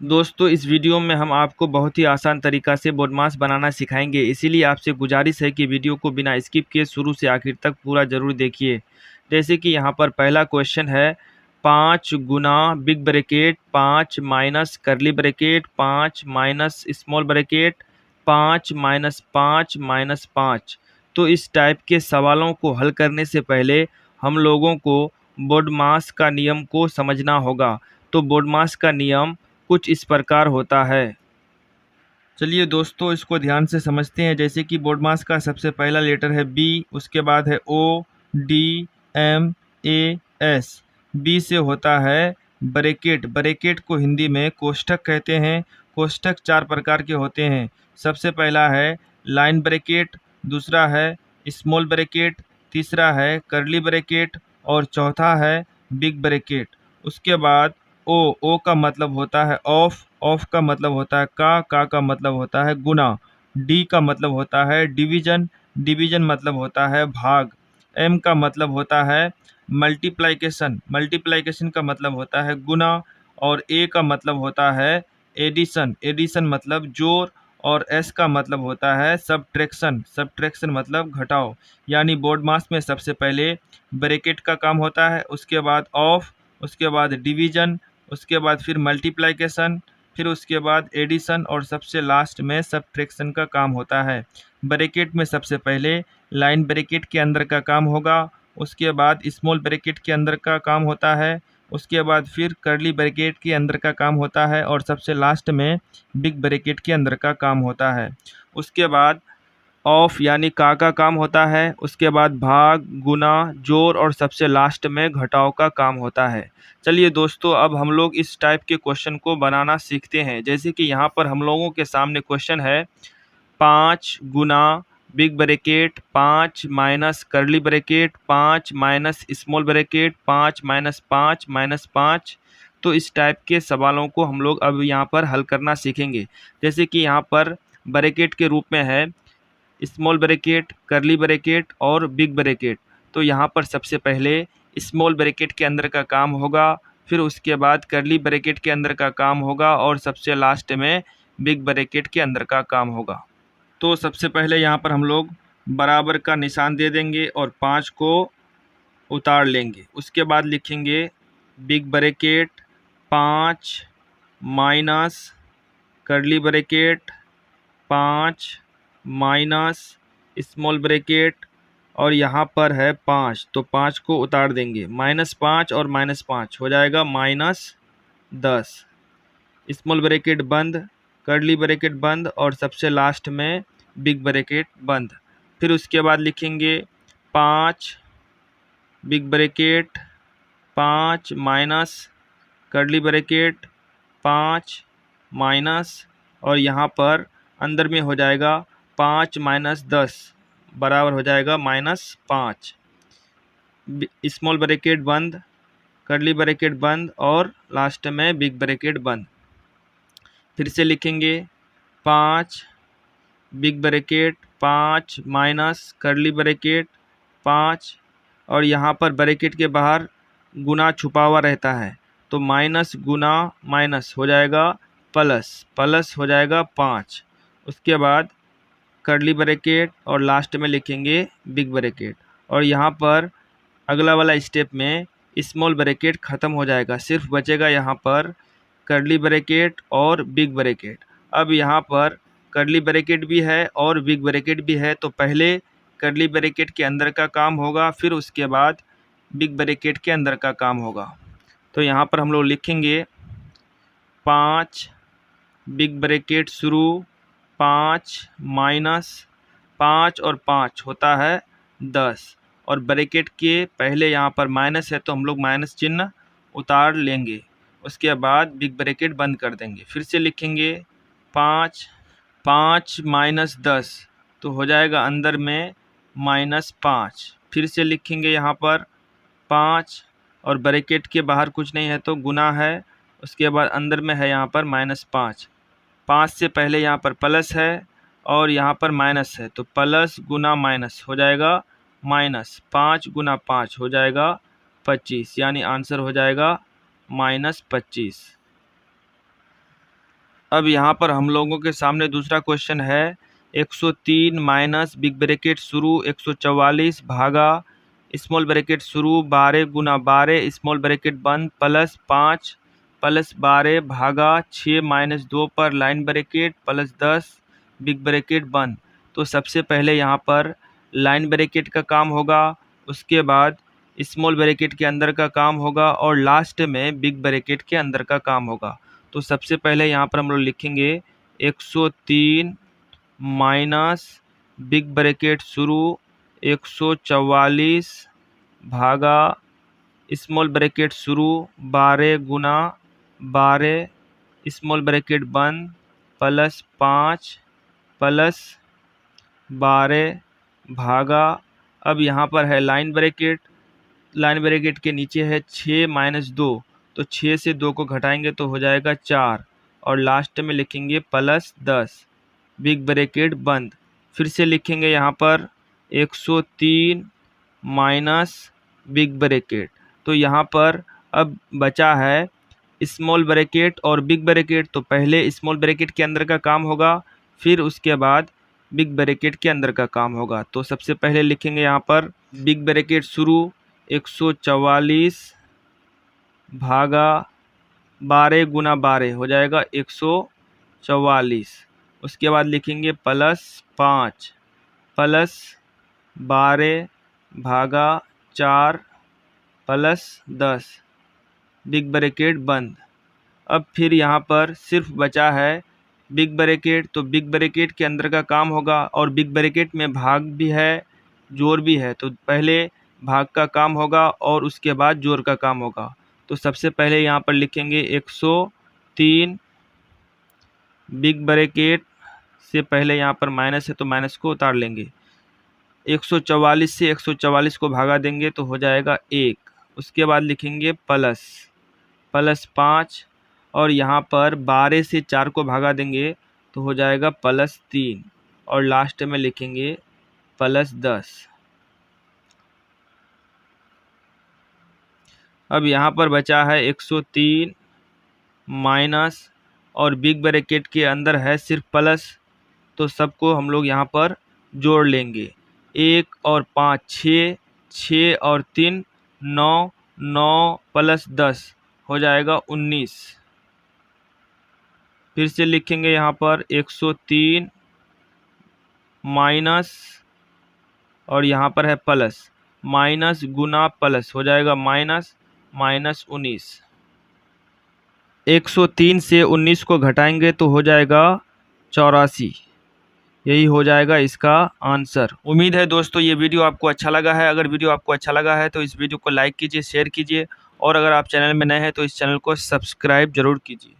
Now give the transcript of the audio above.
दोस्तों इस वीडियो में हम आपको बहुत ही आसान तरीका से बोडमास बनाना सिखाएंगे, इसीलिए आपसे गुजारिश है कि वीडियो को बिना स्किप किए शुरू से आखिर तक पूरा ज़रूर देखिए। जैसे कि यहाँ पर पहला क्वेश्चन है 5 गुना big bracket 5 minus curly bracket 5 minus small bracket 5 minus 5 minus 5। तो इस टाइप के सवालों को हल करने से पहले हम लोगों को बोडमास का नियम को समझना होगा। तो बोडमास का नियम कुछ इस प्रकार होता है। चलिए दोस्तों इसको ध्यान से समझते हैं। जैसे कि बोडमास का सबसे पहला लेटर है बी, उसके बाद है O D M A S. B से होता है ब्रैकेट। ब्रैकेट को हिंदी में कोष्ठक कहते हैं। कोष्ठक 4 प्रकार के होते हैं। सबसे पहला है लाइन ब्रैकेट, दूसरा है स्मॉल ब्रैकेट, तीसरा है कर्ली ब्रैकेट और चौथा है बिग ब्रैकेट। उसके बाद ओ का मतलब होता है ऑफ, ऑफ का मतलब होता है का मतलब होता है गुना, डी का मतलब होता है डिवीजन, डिवीजन मतलब होता है भाग, एम का मतलब होता है मल्टीप्लाइकेशन, मल्टीप्लाइकेशन का मतलब होता है गुना और ए का मतलब होता है एडिशन, एडिशन मतलब जोड़ और एस का मतलब होता है सबट्रैक्शन, सबट्रैक्शन मतलब घटाव। यानी बोडमास में सबसे पहले ब्रैकेट का काम होता है, उसके बाद ऑफ, उसके बाद डिवीजन, उसके बाद फिर मल्टीप्लाइकेशन, फिर उसके बाद एडिशन और सबसे लास्ट में सबट्रैक्शन का काम होता है। ब्रैकेट में सबसे पहले लाइन ब्रैकेट के अंदर का काम होगा, उसके बाद स्मॉल ब्रैकेट के अंदर का काम होता है, उसके बाद फिर कर्ली ब्रैकेट के अंदर का काम होता है और सबसे लास्ट में बिग ब्रैकेट के अंदर का काम होता है। उसके बाद ऑफ यानी का काम होता है, उसके बाद भाग, गुना, जोड़ और सबसे लास्ट में घटाव का काम होता है। चलिए दोस्तों अब हम लोग इस टाइप के क्वेश्चन को बनाना सीखते हैं। जैसे कि यहाँ पर हम लोगों के सामने क्वेश्चन है 5 गुना big bracket 5 minus curly bracket 5 minus small bracket 5 minus 5 minus 5। तो इस टाइप के सवालों को हम लोग अब यहाँ पर हल करना सीखेंगे। जैसे कि यहाँ पर ब्रैकेट के रूप में है स्मॉल ब्रैकेट, कर्ली ब्रैकेट और बिग ब्रैकेट। तो यहाँ पर सबसे पहले स्मॉल ब्रैकेट के अंदर का काम होगा, फिर उसके बाद कर्ली ब्रैकेट के अंदर का काम होगा और सबसे लास्ट में बिग ब्रैकेट के अंदर का काम होगा। तो सबसे पहले यहाँ पर हम लोग बराबर का निशान दे देंगे और 5 को उतार लेंगे। उसके बाद लिखेंगे big bracket 5 minus curly bracket 5 minus small bracket और यहाँ पर है 5, तो 5 को उतार देंगे। -5 और -5 हो जाएगा -10। स्मॉल ब्रैकेट बंद, कर्ली ब्रैकेट बंद और सबसे लास्ट में बिग ब्रैकेट बंद। फिर उसके बाद लिखेंगे 5 big bracket 5 minus curly bracket 5 minus और यहाँ पर अंदर में हो जाएगा 5 माइनस 10 बराबर हो जाएगा -5। स्मॉल ब्रैकेट बंद, कर्ली ब्रैकेट बंद और लास्ट में बिग ब्रैकेट बंद। फिर से लिखेंगे 5 big bracket 5 minus curly bracket 5 और यहाँ पर ब्रैकेट के बाहर गुना छुपा हुआ रहता है, तो माइनस गुना माइनस हो जाएगा प्लस, प्लस हो जाएगा 5। उसके बाद कर्ली ब्रैकेट और लास्ट में लिखेंगे बिग ब्रैकेट और यहाँ पर अगला वाला स्टेप में स्मॉल ब्रैकेट ख़त्म हो जाएगा, सिर्फ बचेगा यहाँ पर कर्ली ब्रैकेट और बिग ब्रैकेट। अब यहाँ पर कर्ली ब्रैकेट भी है और बिग ब्रैकेट भी है, तो पहले कर्ली ब्रैकेट के अंदर का काम होगा, फिर उसके बाद बिग ब्रैकेट के अंदर का काम होगा। तो यहाँ पर हम लोग लिखेंगे 5 बिग ब्रैकेट शुरू 5 माइनस 5 और 5 होता है 10 और ब्रैकेट के पहले यहाँ पर माइनस है तो हम लोग माइनस चिन्ह उतार लेंगे। उसके बाद बिग ब्रैकेट बंद कर देंगे। फिर से लिखेंगे 5 माइनस 10 तो हो जाएगा अंदर में -5। फिर से लिखेंगे यहाँ पर 5 और ब्रैकेट के बाहर कुछ नहीं है तो गुना है, उसके बाद अंदर में है यहाँ पर -5। 5 से पहले यहाँ पर प्लस है और यहाँ पर माइनस है, तो प्लस गुना माइनस हो जाएगा -5 गुना 5 हो जाएगा 25, यानी आंसर हो जाएगा -25। अब यहाँ पर हम लोगों के सामने दूसरा क्वेश्चन है 103 माइनस बिग ब्रैकेट शुरू 144 भागा स्मॉल ब्रैकेट शुरू 12 गुना 12 स्मॉल ब्रैकेट बंद प्लस 5 प्लस 12 भागा 6 माइनस 2 पर line bracket plus 10 big bracket बंद। तो सबसे पहले यहाँ पर लाइन ब्रैकेट का काम होगा, उसके बाद स्मॉल ब्रैकेट के अंदर का काम होगा और लास्ट में बिग ब्रैकेट के अंदर का काम होगा। तो सबसे पहले यहाँ पर हम लोग लिखेंगे 103 माइनस बिग ब्रैकेट शुरू 144 भागा स्मॉल ब्रैकेट शुरू 12 गुना 12 स्मॉल ब्रैकेट बंद प्लस 5 प्लस 12 भागा, अब यहाँ पर है लाइन ब्रैकेट के नीचे है 6 माइनस 2, तो 6 से 2 को घटाएंगे तो हो जाएगा 4 और लास्ट में लिखेंगे प्लस 10 बिग ब्रैकेट बंद। फिर से लिखेंगे यहाँ पर 103 माइनस बिग ब्रैकेट। तो यहाँ पर अब बचा है स्मॉल ब्रैकेट और बिग ब्रैकेट, तो पहले स्मॉल ब्रैकेट के अंदर का काम होगा, फिर उसके बाद बिग ब्रैकेट के अंदर का काम होगा। तो सबसे पहले लिखेंगे यहाँ पर बिग ब्रैकेट शुरू 144 भागा 12 गुना 12 हो जाएगा 144, उसके बाद लिखेंगे प्लस 5 प्लस 12 भागा 4 प्लस 10 बिग ब्रैकेट बंद। अब फिर यहाँ पर सिर्फ बचा है बिग ब्रैकेट, तो बिग ब्रैकेट के अंदर का काम होगा और बिग ब्रैकेट में भाग भी है जोड़ भी है, तो पहले भाग का काम होगा और उसके बाद जोड़ का काम होगा। तो सबसे पहले यहाँ पर लिखेंगे 103 बिग ब्रैकेट से पहले यहाँ पर माइनस है तो माइनस को उतार लेंगे, 144 से 144 को भागा देंगे तो हो जाएगा 1, उसके बाद लिखेंगे प्लस 5 और यहाँ पर 12 से 4 को भागा देंगे तो हो जाएगा प्लस 3 और लास्ट में लिखेंगे प्लस 10। अब यहाँ पर बचा है 103 माइनस और बिग ब्रैकेट के अंदर है सिर्फ प्लस, तो सबको हम लोग यहाँ पर जोड़ लेंगे, 1 और 5 6, 6 और 3 9, 9 प्लस 10 हो जाएगा 19। फिर से लिखेंगे यहाँ पर 103 माइनस और यहाँ पर है प्लस, माइनस गुना प्लस हो जाएगा माइनस 19। 103 से 19 को घटाएंगे तो हो जाएगा 84, यही हो जाएगा इसका आंसर। उम्मीद है दोस्तों ये वीडियो आपको अच्छा लगा है। अगर वीडियो आपको अच्छा लगा है तो इस वीडियो को लाइक कीजिए, शेयर कीजिए और अगर आप चैनल में नए हैं तो इस चैनल को सब्सक्राइब जरूर कीजिए।